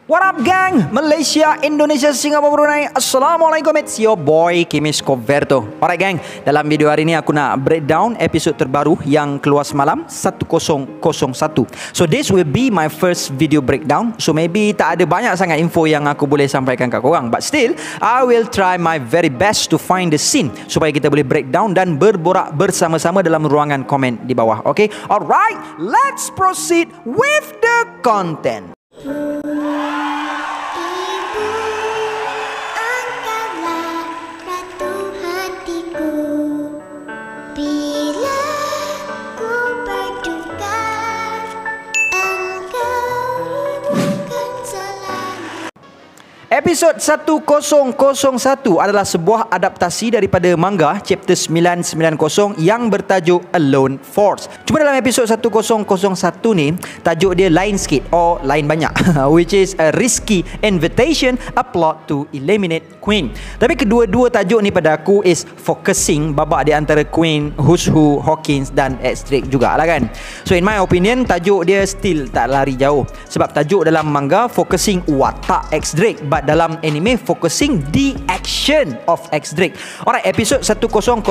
What up gang? Malaysia, Indonesia, Singapura, Brunei. Assalamualaikum, it's your boy Kimis Coverto. Alright gang, dalam video hari ni aku nak breakdown episod terbaru yang keluar semalam 1001. So this will be my first video breakdown. So maybe tak ada banyak sangat info yang aku boleh sampaikan kat korang, but still I will try my very best to find the scene supaya kita boleh breakdown dan berborak bersama-sama dalam ruangan komen di bawah. Okay, alright, let's proceed with the content. Episod 1001 adalah sebuah adaptasi daripada manga chapter 990 yang bertajuk Alone Force. Cuma dalam episod 1001 ni tajuk dia lain sikit, lain banyak which is a risky invitation, a plot to eliminate Queen. Tapi kedua-dua tajuk ni pada aku is focusing babak di antara Queen, Who's Who, Hawkins dan X-Drake jugalah kan. So in my opinion tajuk dia still tak lari jauh, sebab tajuk dalam manga focusing watak X-Drake, but dalam anime focusing the action of X-Drake. Alright, episod 1001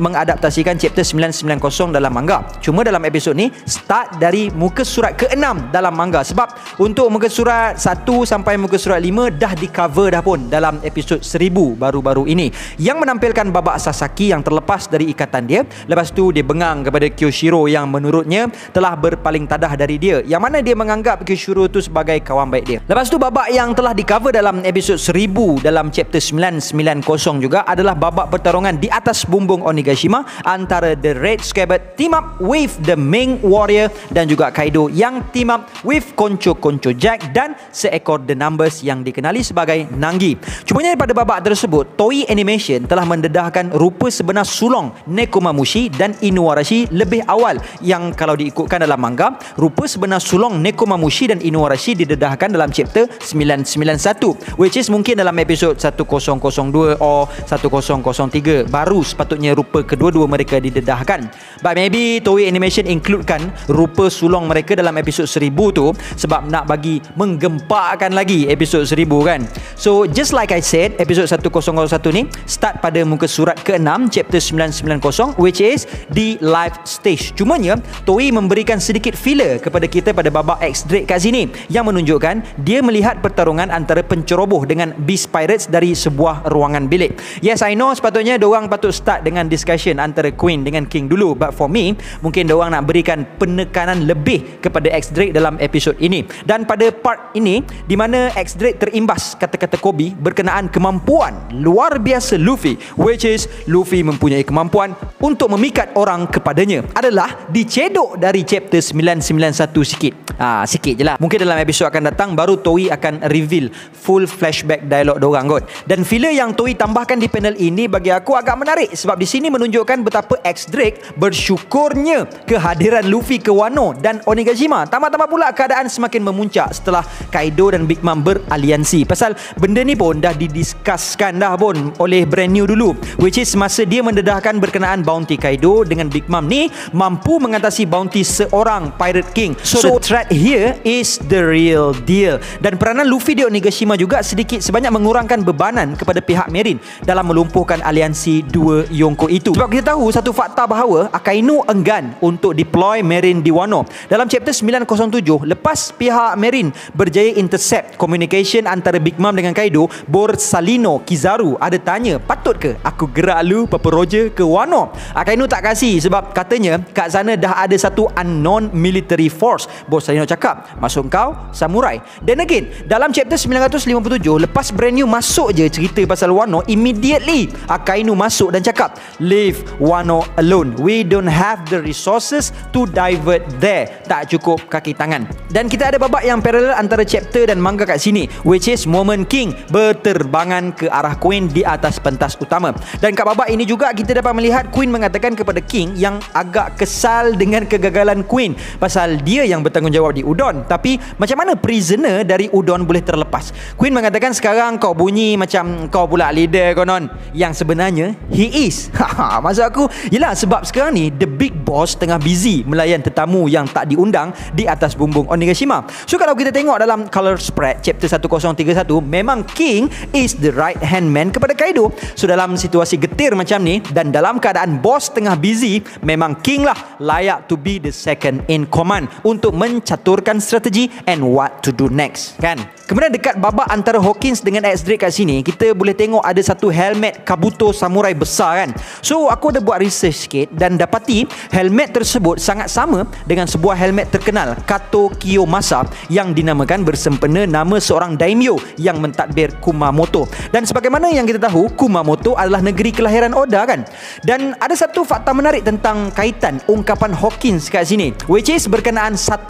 mengadaptasikan chapter 990 dalam manga. Cuma dalam episod ni start dari muka surat ke-6 dalam manga, sebab untuk muka surat 1 sampai muka surat 5 dah di cover dah pun dalam episod 1000 baru-baru ini, yang menampilkan babak Sasaki yang terlepas dari ikatan dia. Lepas tu dia bengang kepada Kyoshiro yang menurutnya telah berpaling tadah dari dia, yang mana dia menganggap Kyoshiro tu sebagai kawan baik dia. Lepas tu babak yang telah di cover dalam episod 1000 dalam chapter 990 juga adalah babak pertarungan di atas bumbung Onigashima antara The Red Scabbard team up with the Ming Warrior dan juga Kaido yang team up with Koncho Jack dan seekor The Numbers yang dikenali sebagai Nangi. Cumanya pada babak tersebut Toei Animation telah mendedahkan rupa sebenar sulong Nekomamushi dan Inuarashi lebih awal, yang kalau diikutkan dalam manga rupa sebenar sulong Nekomamushi dan Inuarashi didedahkan dalam chapter 991, which is mungkin dalam episod 1002 or 1003 baru sepatutnya rupa kedua-dua mereka didedahkan. But maybe Toei Animation includekan rupa sulong mereka dalam episod 1000 tu sebab nak bagi menggempakkan lagi episod 1000 kan. So just like I said, episod 1001 ni start pada muka surat ke-6 chapter 990, which is the live stage. Cumanya Toei memberikan sedikit filler kepada kita pada babak X-Drake kat sini yang menunjukkan dia melihat pertarungan antara penceroboh dengan Beast Pirates dari sebuah ruangan bilik. Yes, I know sepatutnya diorang patut start dengan discussion antara Queen dengan King dulu, but for me mungkin diorang nak berikan penekanan lebih kepada X-Drake dalam episod ini. Dan pada part ini di mana X-Drake terimbas kata-kata Kobe berkenaan kemampuan luar biasa Luffy, which is Luffy mempunyai kemampuan untuk memikat orang kepadanya, adalah dicedok dari chapter 991 sikit. Sikit je lah. Mungkin dalam episod akan datang baru Toei akan reveal full flashback dialog diorang kot. Dan filler yang Toei tambahkan di panel ini bagi aku agak menarik, sebab di sini menunjukkan betapa X-Drake bersyukurnya kehadiran Luffy ke Wano dan Onigashima. Tambah-tambah pula keadaan semakin memuncak setelah Kaido dan Big Mom beraliansi. Pasal benda ni pun dah didiskuskan dah pun oleh Brand New dulu, which is masa dia mendedahkan berkenaan bounty Kaido dengan Big Mom ni mampu mengatasi bounty seorang Pirate King. So the threat here is the real deal. Dan peranan Luffy di Onigashima juga sedikit sebanyak mengurangkan bebanan kepada pihak Marine dalam melumpuhkan aliansi dua Yonko itu. Sebab kita tahu satu fakta bahawa Akainu enggan untuk deploy Marine di Wano. Dalam chapter 907, lepas pihak Marine berjaya intercept communication antara Big Mom dengan Kaido, Borsalino Kizaru ada tanya, patut ke aku gerak lu Papa Roger ke Wano? Akainu tak kasih sebab katanya kat sana dah ada satu unknown military force. Borsalino cakap, maksud kau samurai? Dan again, dalam chapter 957, lepas Brand New masuk je cerita pasal Wano, immediately Akainu masuk dan cakap, leave Wano alone, we don't have the resources to divert there. Tak cukup kaki tangan. Dan kita ada babak yang parallel antara chapter dan manga kat sini, which is Moment King berterbangan ke arah Queen di atas pentas utama. Dan kat babak ini juga kita dapat melihat Queen mengatakan kepada King yang agak kesal dengan kegagalan Queen, pasal dia yang bertanggungjawab di Udon, tapi macam mana prisoner dari Udon boleh terlepas? Queen Queen mengatakan sekarang kau bunyi macam kau pula leader konon, yang sebenarnya he is. Maksud aku yelah, sebab sekarang ni the big boss tengah busy melayan tetamu yang tak diundang di atas bumbung Onigashima. So kalau kita tengok dalam color spread chapter 1031, memang King is the right hand man kepada Kaido. So dalam situasi getir macam ni dan dalam keadaan boss tengah busy, memang King lah layak to be the second in command untuk mencaturkan strategi and what to do next, kan? Kemudian dekat babak antara Hawkins dengan X-Drake kat sini, kita boleh tengok ada satu helmet Kabuto samurai besar, kan? So aku ada buat research sikit dan dapati helmet tersebut sangat sama dengan sebuah helmet terkenal Kato Kiyomasa yang dinamakan bersempena nama seorang daimyo yang mentadbir Kumamoto. Dan sebagaimana yang kita tahu, Kumamoto adalah negeri kelahiran Oda, kan? Dan ada satu fakta menarik tentang kaitan ungkapan Hawkins kat sini, which is berkenaan 1%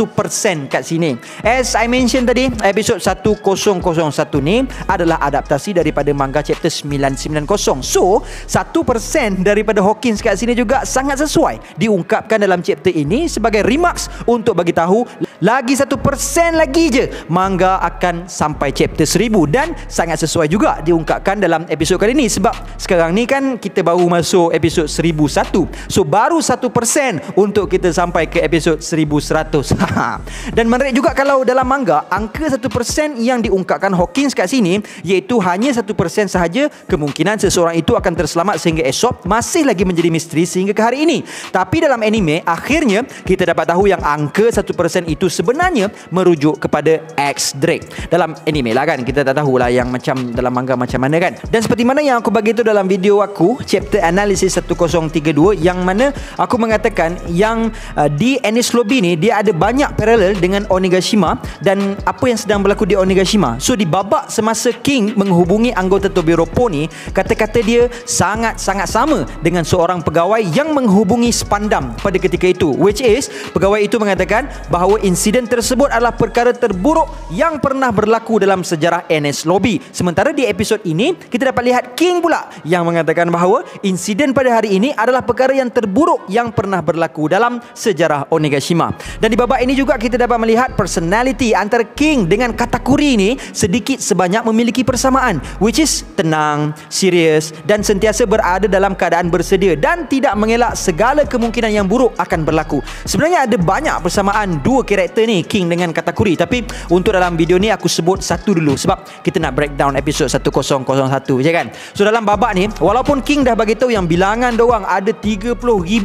kat sini. As I mention tadi, episod 1001 ni adalah adaptasi daripada manga chapter 990. So 1% daripada Hawkins kat sini juga sangat sesuai diungkapkan dalam chapter ini sebagai remarks untuk bagi tahu lagi 1% lagi je manga akan sampai chapter 1000, dan sangat sesuai juga diungkapkan dalam episod kali ni sebab sekarang ni kan kita baru masuk episod 1001. So baru 1% untuk kita sampai ke episod 1100. Dan menarik juga kalau dalam manga angka 1% yang diungkapkan Hawkins kat sini iaitu hanya 1% sahaja kemungkinan seseorang itu akan terselamat sehingga esok, masih lagi menjadi misteri sehingga ke hari ini. Tapi dalam anime akhirnya kita dapat tahu yang angka 1% itu sebenarnya merujuk kepada X-Drake. Dalam anime lah, kan, kita tak tahulah yang macam dalam manga macam mana, kan. Dan seperti mana yang aku bagi tu dalam video aku chapter analisis 1032, yang mana aku mengatakan yang di Enies Lobby ni dia ada banyak paralel dengan Onigashima dan apa yang sedang berlaku di Onigashima. So di babak semasa King menghubungi anggota Tobiropo ni, kata-kata dia sangat-sangat sama dengan seorang pegawai yang menghubungi Spandam pada ketika itu, which is pegawai itu mengatakan bahawa insiden tersebut adalah perkara terburuk yang pernah berlaku dalam sejarah Enies Lobby. Sementara di episod ini kita dapat lihat King pula yang mengatakan bahawa insiden pada hari ini adalah perkara yang terburuk yang pernah berlaku dalam sejarah Onigashima. Dan di babak ini juga kita dapat melihat personality antara King dengan Katakuri ini sedikit sebanyak memiliki persamaan, which is tenang, serius dan sentiasa berada dalam keadaan bersedia dan tidak mengelak segala kemungkinan yang buruk akan berlaku. Sebenarnya ada banyak persamaan dua karakter ni, King dengan Katakuri, tapi untuk dalam video ni aku sebut satu dulu sebab kita nak breakdown episod 1001 je, kan. So dalam babak ni, walaupun King dah bagi tahu yang bilangan diorang ada 30,000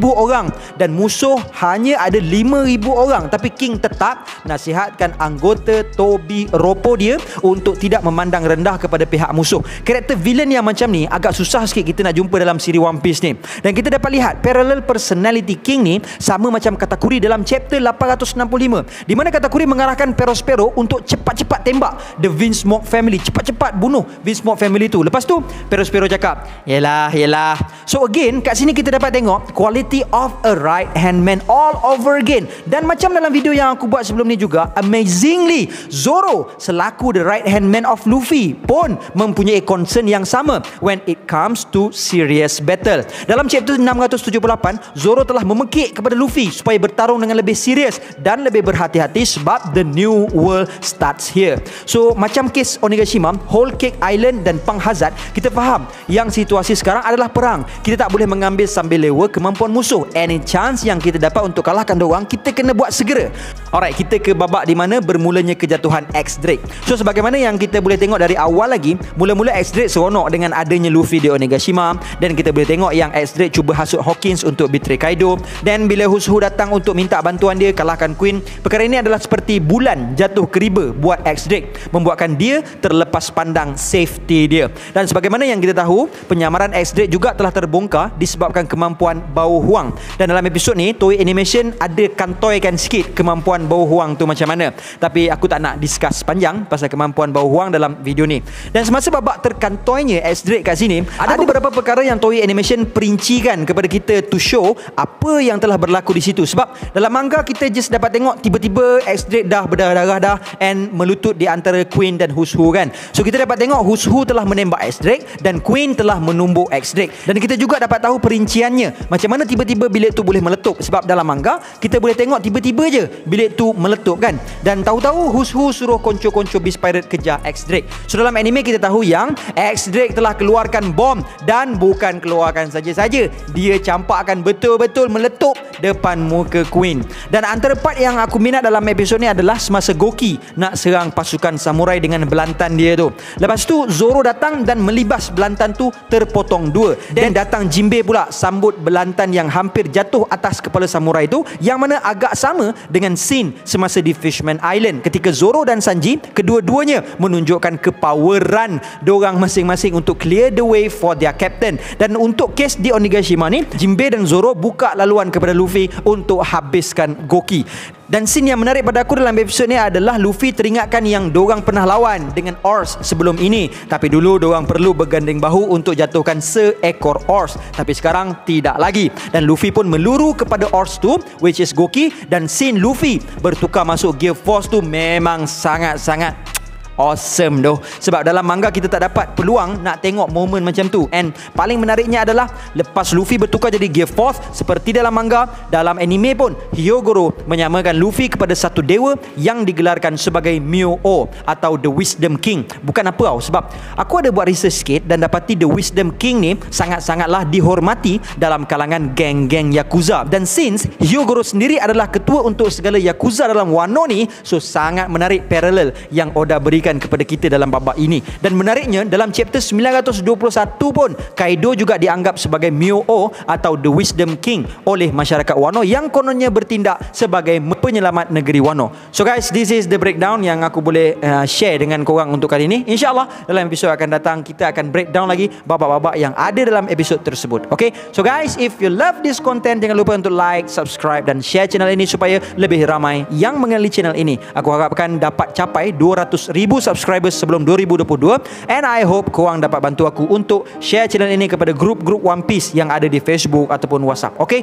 orang dan musuh hanya ada 5,000 orang, tapi King tetap nasihatkan anggota Tobiropo dia untuk tidak memandang rendah kepada pihak musuh. Karakter villain yang macam ni agak susah sikit kita nak jumpa dalam siri One Piece ni. Dan kita dapat lihat parallel personality King ni sama macam Katakuri dalam chapter 865, di mana Katakuri mengarahkan Perospero untuk cepat-cepat tembak The Vinsmoke family, cepat-cepat bunuh Vinsmoke family tu. Lepas tu Perospero cakap, yelah. So again kat sini kita dapat tengok quality of a right hand man all over again. Dan macam dalam video yang aku buat sebelum ni juga, amazingly Zoro selaku the right hand man of Luffy pun mempunyai concern yang sama when it comes to serious battle. Dalam chapter 678, Zoro telah memekik kepada Luffy supaya bertarung dengan lebih serius dan lebih berhati-hati sebab the new world starts here. So macam kes Onigashima, Whole Cake Island dan Pang Hazard, kita faham yang situasi sekarang adalah perang. Kita tak boleh mengambil sambil lewa kemampuan musuh. Any chance yang kita dapat untuk kalahkan diorang, kita kena buat segera. Alright, kita ke babak di mana bermulanya kejatuhan X-Drake. So sebagaimana yang kita boleh tengok dari awal lagi, mula-mula X-Drake seronok dengan adanya Luffy di Onigashima, dan kita boleh tengok yang X-Drake cuba hasut Hawkins untuk betray Kaido, dan bila Husu datang untuk minta bantuan dia kalahkan Queen, perkara ini adalah seperti bulan jatuh ke riba buat X-Drake, membuatkan dia terlepas pandang safety dia. Dan sebagaimana yang kita tahu, penyamaran X-Drake juga telah terbongkar disebabkan kemampuan Bao Huang. Dan dalam episod ni Toei Animation ada kantoikan sikit kemampuan Bao Huang tu macam mana, tapi aku tak nak discuss panjang pasal kemampuan Bao Huang dalam video ni. Dan semasa babak terkantoinya X-Drake kat sini, ada beberapa perkara yang Toei Animation perincikan kepada kita to show apa yang telah berlaku di situ. Sebab dalam manga kita just dapat tengok tiba-tiba X-Drake dah berdarah-darah dah and melutut di antara Queen dan Who's Who kan. So kita dapat tengok Who's Who telah menembak X-Drake dan Queen telah menumbuk X-Drake. Dan kita juga dapat tahu perinciannya, macam mana tiba-tiba bilik tu boleh meletup. Sebab dalam manga kita boleh tengok tiba-tiba je bilik tu meletup kan. Dan tahu-tahu Who's Who suruh konco-konco Beast Pirate kejar X-Drake. So dalam anime kita tahu yang X-Drake telah keluarkan bom, dan bukan keluarkan saja-saja, dia campakkan betul-betul meletup depan muka Queen. Dan antara part yang aku minat dalam episod ni adalah semasa Goki nak serang pasukan samurai dengan belantan dia tu. Lepas tu Zoro datang dan melibas belantan tu terpotong dua. Dan datang Jinbei pula sambut belantan yang hampir jatuh atas kepala samurai tu, yang mana agak sama dengan scene semasa di Fishman Island ketika Zoro dan Sanji kedua-duanya menunjukkan kepoweran dorang masing-masing untuk clear the way for their captain. Dan untuk kes di Onigashima ni, Jinbei dan Zoro buka laluan kepada Luffy untuk habiskan Goki. Dan scene yang menarik pada aku dalam episod ni adalah Luffy teringatkan yang dorang pernah lawan dengan Ors sebelum ini, tapi dulu dorang perlu berganding bahu untuk jatuhkan seekor Ors, tapi sekarang tidak lagi. Dan Luffy pun meluru kepada Ors tu, which is Goki. Dan scene Luffy bertukar masuk Gear Force tu memang sangat-sangat awesome doh. Sebab dalam manga kita tak dapat peluang nak tengok momen macam tu. And paling menariknya adalah lepas Luffy bertukar jadi Gear Force seperti dalam manga, dalam anime pun Hyogoro menyamakan Luffy kepada satu dewa yang digelarkan sebagai Myo-O atau The Wisdom King. Bukan apa tau, sebab aku ada buat research sikit dan dapati The Wisdom King ni sangat-sangatlah dihormati dalam kalangan geng-geng Yakuza. Dan since Hyogoro sendiri adalah ketua untuk segala Yakuza dalam Wano ni, so sangat menarik parallel yang Oda berikan kepada kita dalam babak ini. Dan menariknya dalam chapter 921 pun Kaido juga dianggap sebagai Myo-O atau The Wisdom King oleh masyarakat Wano yang kononnya bertindak sebagai penyelamat negeri Wano. So guys, this is the breakdown yang aku boleh share dengan korang untuk kali ini. InsyaAllah dalam episod akan datang kita akan breakdown lagi babak-babak yang ada dalam episod tersebut. Okay, so guys, if you love this content, jangan lupa untuk like, subscribe dan share channel ini supaya lebih ramai yang mengenali channel ini. Aku harapkan dapat capai 200,000 subscribers sebelum 2022, and I hope korang dapat bantu aku untuk share channel ini kepada grup-grup One Piece yang ada di Facebook ataupun WhatsApp. Okay?